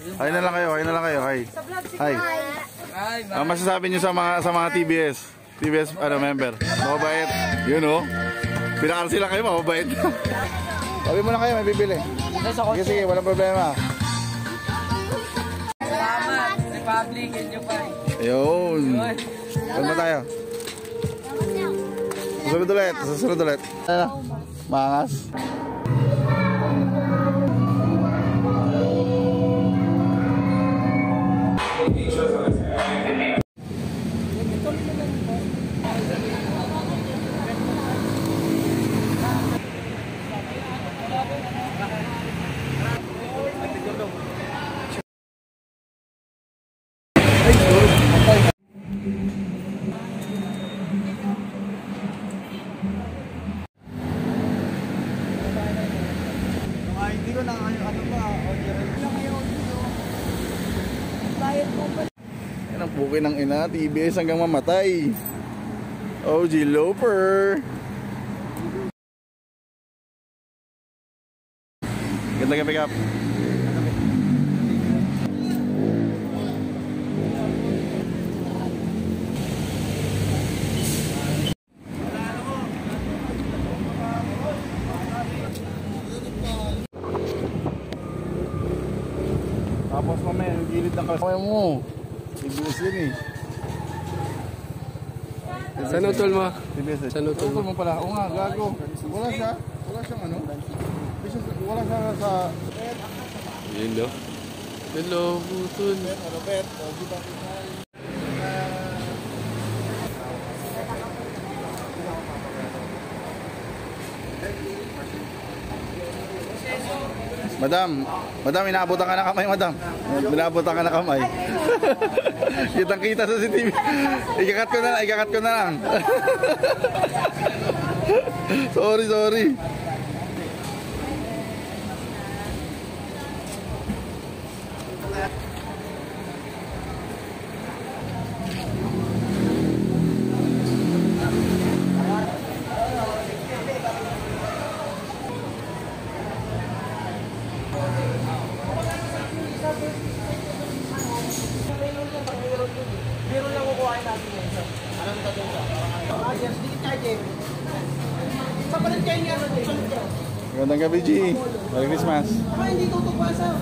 Hi na lang kayo, hi na lang kayo. Hi. Hi. Ang masasabi niyo sa mga TBS member. Mababait. Yun oh. Pinakarsi lang kayo, mababait. Sabi mo lang kayo, may bibili. Sige, walang problema. Salamat, Republic, and pa. Ayun. Saan ba tayo? Susunod ulit. Mangas. Yan ang buki ng ina, TBS hanggang mamatay. OG Loper. Ganda ka pick up. Tapos mamaya, yung gilid ng kasama mo. TBS yun eh. Saan utol mo? TBS eh. Saan utol mo pala? Oo nga, gago. Wala siyang ano? Wala siya sa... Hello. Hello, utol. Robert, Madam, inaabutan ka na kamay, madam. Inaabutan ka na kamay. Kitang-kita sa CCTV. Ikakat ko na lang. Sorry. Biro lang kukuhain natin yun. Anong tatong ka? Yes, dikit charger. Sa palit kayo niya, Magandang gabi, G. Merry Christmas. Hindi tutupasa.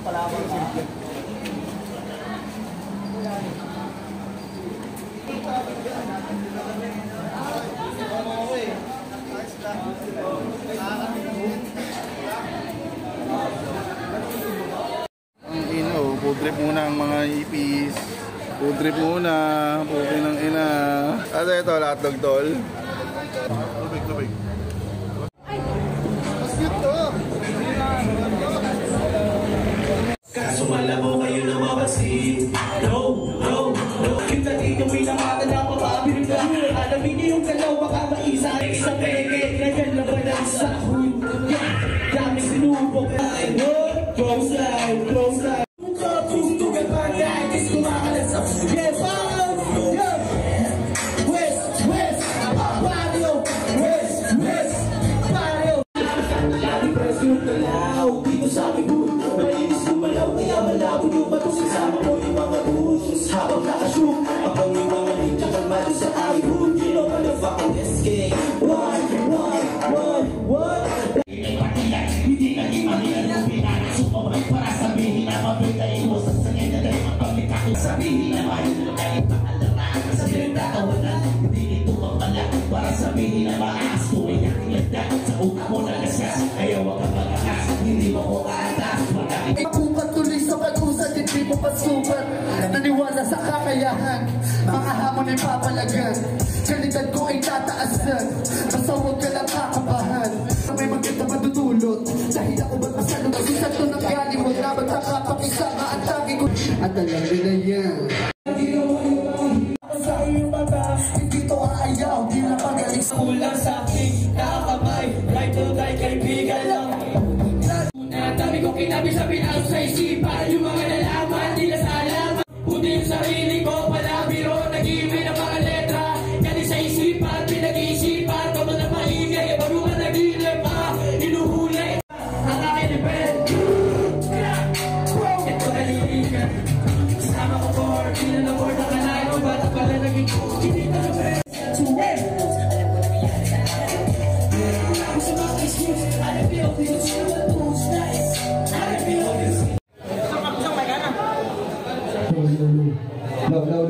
Palawang simple. Ang ino, food trip muna ang mga ipis. Food trip muna, puki ng ina. Ano ito, hotdog tol? Tubig. Mas cute to. Kaso malabo kayo na mabasi. No. Yung dati gawin na mata na mapapirip ka. Alamin niyo yung galaw, baka maisa. Isang peke, ganyan na ba ng sahod? Dami sinubok. Close line. Tugtugan pa dahil is kumakalat sa yes, West, Barrio, West, Barrio. Lagi press yung talaw, dito sa aming booth. Malinis lumalaw, kaya malabo yung batos. Kasama mo yung mga boots, habang nakashoot. Abang yung mga ninja kalmado sa aming hood. You know motherfucking escape. What? Hindi naging mahirap lumihan. Sumabay para sabihin na mabitay mo sa sangay na dahil mapagkakakot. Sabihin na mahirap kahit paalaran. Sabihin na tawanan, hindi ito mapala. Para sabihin na maas, kung may nakilagda sa utak mo na gasgas. Kaya wag kang magakas, hindi mo ko kaatas. Pagpatuloy sa pag-usad, hindi mo pasukat. Naniwala sa kakayahan. Mga hama ay papalagan. Kalidad ko ay tataasan. Basta huwag ka lang kakabahan. May maganda madudulot. Dahil ako ba't masalong kasi sa ito ng galing. Huwag na magkakapakisama ang tagi ko. At alam nila yan. Sa iyong mata, hindi to aayaw. Di na pagaling sa Kulang sa aking nakakamay, right to die, kaibigan lang. Dami kong kinabi sa pinalo sa isipan, yung mga nalaman, nila sa alaman. Puti yung sarili ko, palabiro, nag-ibig ng mga letra. Kani sa isipan, pinag-iisipan, kapag na maingay, bago ka nag-ilip, inuhulay. Ang aking ipin, ito naliligan. Kasama ko for, pinanabord na kanay ko, ba't pala naging hindi na naman. To win!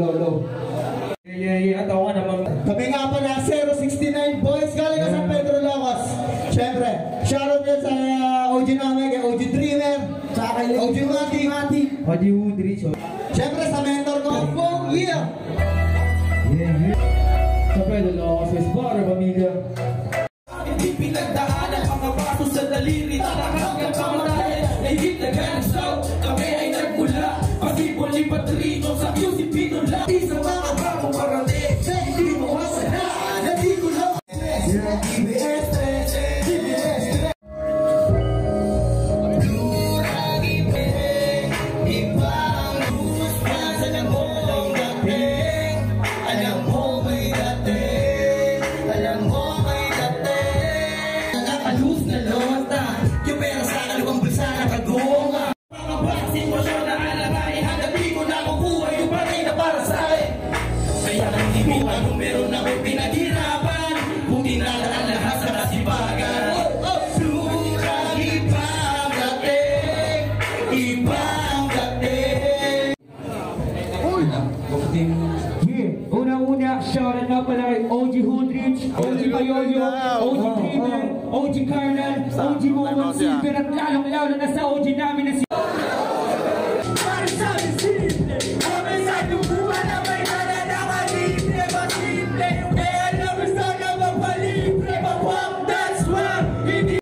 Low. Kami nga pala, 069 boys, galing ka sa Pedro Locos. Siyempre, shoutout yan sa OG namin, kay OG Dreamer, sa kay OG Mati. OG Woodrich. Siyempre, sa mentor ko, Pong Year. Sa Pedro Locos, para pamilya. Hindi pinagdaanan ang mga baso sa daliri. Hanggang kamatayan, ay hitagan ng sound. Kami ay nagmula, pag-ipon lipat rito sa music pinula. Isa mga bagong parating, hindi mo kasana, hindi ko lang. TBS 3, TBS 3. Lurang ibang luz pa sa namong dating. Alam mo may dating, alam mo may dating. Nakakalus na lota, yung pera sa kalubang bulsa nakagonga. Mga bang sitwasyon na alagay, hanggang di ko nakukuha yung bagay na para sa akin. Kaya hindi ko anong meron ako pinaghirapan, kung dinalaan lahat sa kasipagan. Lurang ibang dating, ibang dating. Una-una, shoutout na pala kay OG Woodrich, OG Bayoyo, OG Dreamer, OG Carnal, OG Momon Silver, at lalong-lalo na sa OG namin na si... Para sa amin simple, kami sa iyong buwan na may nananawa libre, masimple. Kaya namin sana mapalibre, mapang that's why hindi.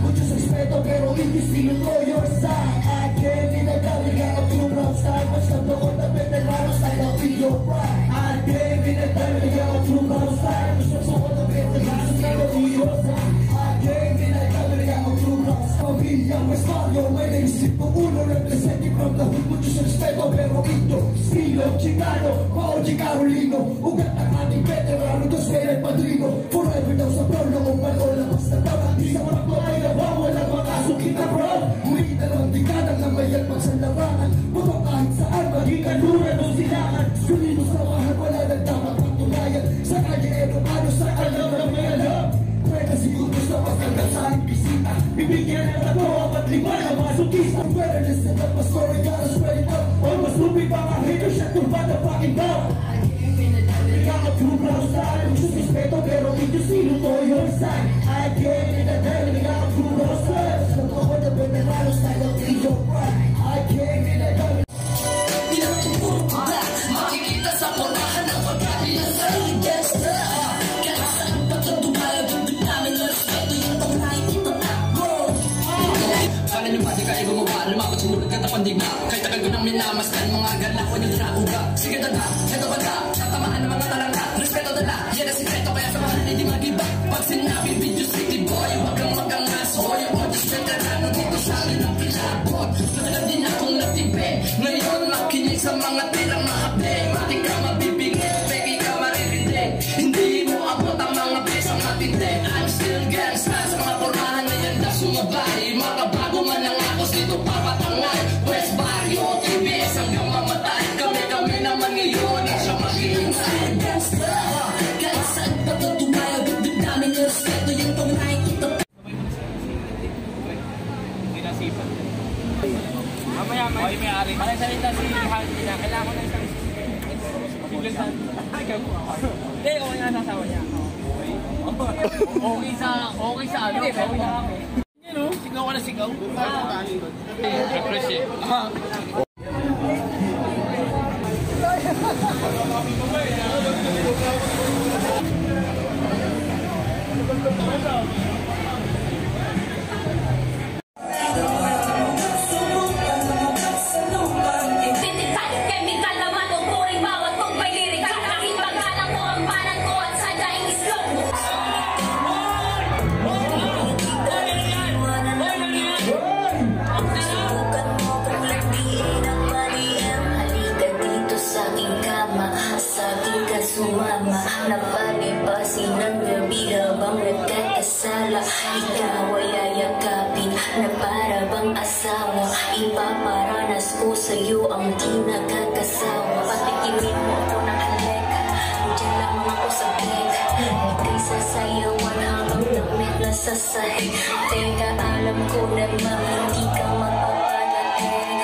Muchos respeto pero hindi sino to your side. I came in a galley, got a blue brown style. Mas nagdoon na veterano style, I'll be your pride. I came in a galley, got a blue brown style. Mas nagdoon na veterano style, I'll be your side. I came in a galley, got a blue brown style. Pamilya, West Mario, may naisip ko uno. Representing from the hood, muchos respeto pero ito estilo Chicano, Paoji Carolino. Ugat ang ating veterano, dos may padrino. Forever daw sa pro, noong malola mas natawa. Di sa mga ay nawawala makasok kita bro. Muli na lang dekada na mayagpag sa larangan. Buto kahit saan maging kaluran o silangan. Sulido sa mahal wala nang dapat patunayan. Sa kanya ano sa alam na may alam. Pwede siguro sa pagkakasahin bisita. Bibigyan ng tato at lima na mga sutista. Pwede listen up my story, gotta spread it out. All mas lupi pa mga haters siya turba na fucking down. Ikaw at true brown style. Muchos respeto pero hindi sino to your side. I came in a day, ikaw at true brown style. Nagpako na veterano style of your pride. I came in a day. Makikita sa portahan ng pagkatilan sa index na kaya saan pagkatumala bundok namin na respeto yung panglain ito na kala nyo pati kaya gumawa lumapot sumulog ka tapandig na kahit tagal ko nang minamasdan mga galawan yung dinauga sige tanda, eto banda tatamaan ng mga talangka respeto dala, yan ang sikreto kaya sa mahal hindi magiba pag sinabi video city boy wag kang magangaso yung audience veterano dito sa amin ang pinabot natagal din akong natibe ngayon makinig sa mga tirang mahabe matik ka mabibigay pegi ka maririndi hindi mo abot ang mga besang matindi I'm still gangsta sa mga pormahan na yan na sumabay makabago man ang akos dito papatangay West Barrio TBS hanggang mamatay kami naman ngayon ang siya Mamaya, may-ari. Parang salita si Hanky na kailangan ko na isang biglan. Hindi, okay nga sa asawa niya. Okay sa ano? Okay na kami. Yan o, sigaw ka na sigaw. Appreciate. Sumama, napalipasin ng gabi habang nagkakasala. Ikaw ay ayakapin na para bang asawa. Ipaparanas ko sa'yo ang di nakakasawa. Patikimin mo ako ng halik, diyan lamang ako sa bed. Ika'y sasayawan habang damit na sa sahig. Teka, alam ko namang hindi ka magpapalatig.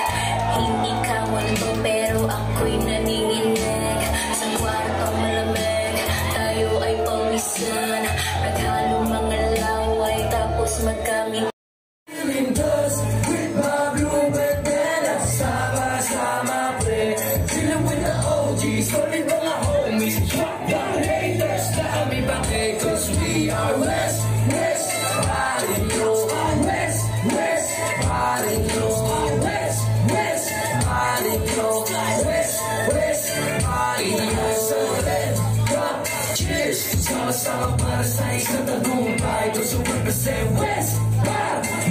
Hindi ka walto pero ako'y naninginig. Sa kwartong malamig, tayo ay pawisan. Naghalo mga laway tapos magkamit. With my blue bandana, sama-sama pre. Chillin' with the OGs, solid mga homies. Drop the haters, kami bakit? Cause we are West, West, riding low. West, West, riding low. West, West, riding low. West, West, riding low. So let's go, cheers. Sama-sama para sa isang tagumpay. Those who represent West,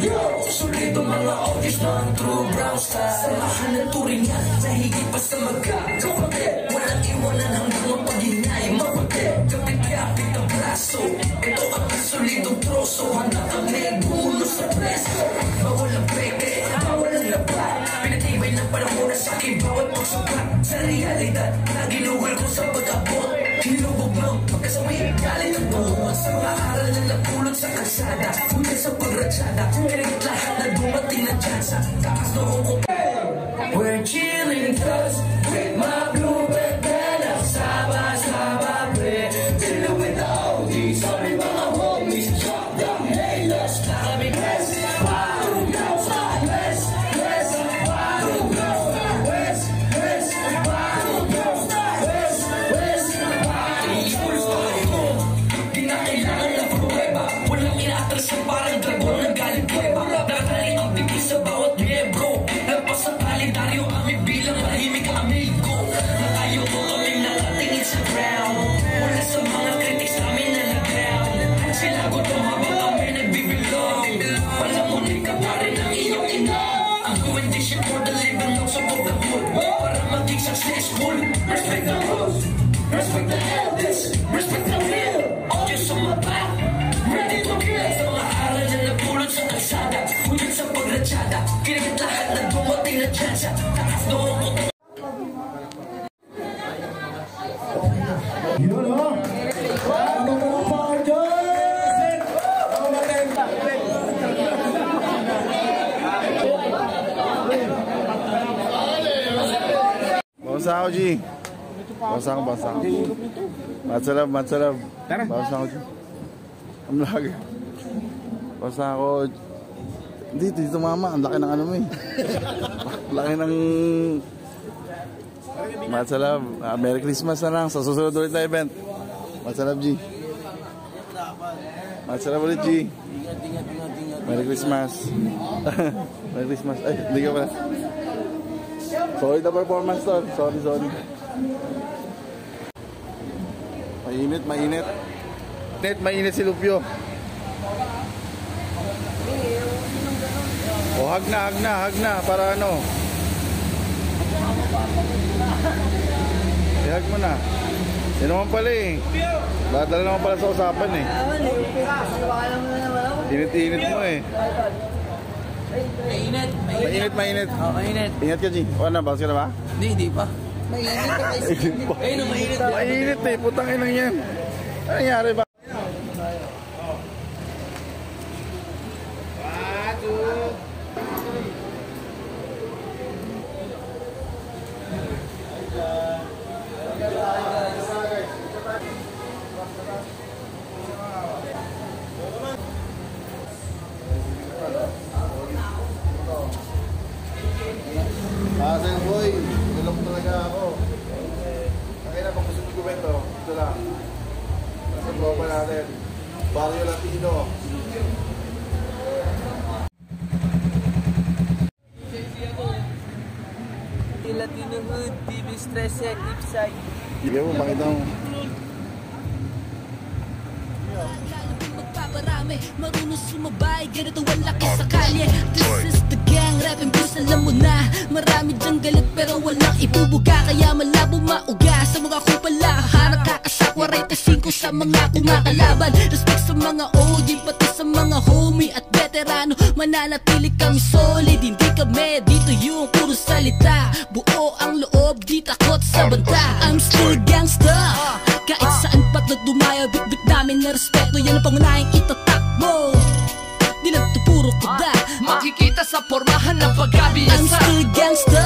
yo, sulit ang mga audios ng true brown style. Samahan ng turingan na higit pa sa magkakapatid. Walang iwanan hanggang ang paghinay mapatid. Kapit-kapit ang braso, ito at ang solidong troso. Handa kami bulo sa preso. Bawal ang peke, bawal ang labat. Pinatibay ng panahon na sa akin bawat pagsukat. Sa realidad na ginuwal ko sa pag-abot. Hinubog ng pagkasawi, galing ang buwan. Sa mga aral na napulot sa kalsada. Huli sa pagratsada, pinagit lahat na dumating na tsansa. Takas noong ko. We're chilling cause with my blue bandana. Sama-sama pre, chillin' with the OGs. Sorry mga homies, drop the haters. Kami West, Wild Girls. West, West, Wild Girls. West, West, Wild Girls. West, West, Wild Girls. Di na kailangan ng pruweba. Walang inaatras sa parang dragon ng galing kuweba. Nakatali ang bibig sa bawat miyembro. Lampas sa kalendaryo aming bilang mahimik amigo. Nakayo ko kami nakatingin sa ground. Wala sa mga critics namin na nag-ground. Sila gutom habang kami nagbibilong. Palamunin ka pa rin ang iyong ina. Ang condition for the living long sa pagdahol. Para maging successful. Respect the rules, respect the elders, respect the real. Audios sa mapa, ready to kill. Sa mga aral na napulot sa kalsada. Huli sa pagratsada, kinagat lahat na dumating na tsansa. Takas noong ko. Yun o. Ano ka ng power dyan? Ako maganda. Bawasa ako, G. Bawasa ako. Matsalab. Bawasa ako, G. Ang lagi. Bawasa ako. Dito mama. Ang laki ng ano mo eh. Laki ng... Matsalab. Merry Christmas na lang. Sa susunod ulit na event. Matsalab, G. Matsalab ulit, G. Merry Christmas. Merry Christmas. Ay, hindi ka pala. Sorry na performance to. Sorry. Mainit si Lupio. O, hag na. Para ano. I-hug mo na. Yan naman pala eh. Dadala naman pala sa usapan eh. Init mo eh. Mainit. Mainit. Oo, mainit. Ingat ka, G. O ano, bawas ka na ba? Hindi pa. Mainit eh, putang ina yan. Ano nangyari ba? Sir boy, nilok talaga ako. Kaya pag gusto ng gumento, ito lang. Nasa tropa natin, Barrio Latino. Latino Hood, TV Stress at Ipside. Sige mo, pakita mo. Magpaparami, marunong sumabay, ganito wala ka sa kalye. This is the gang, rap and blues, alam mo na. Marami dyang galit pero walang ibubuga. Kaya malabo mauga sa mga kupala. Nakakasakwa 45 sa mga kumakalaban. Respect sa mga OG, pati sa mga homie at veterano. Mananatili kami solid, hindi kami dito yung puro salita. Buo ang loob, di takot sa banta. I'm still gangsta, kahit saan pa't nagdumaya, bit-bit namin na respeto. Yan ang pangunahing itatakbo, di lang ito puro kuda. Makikita sa pormahan ng pagkabiyasan. I'm still gangsta,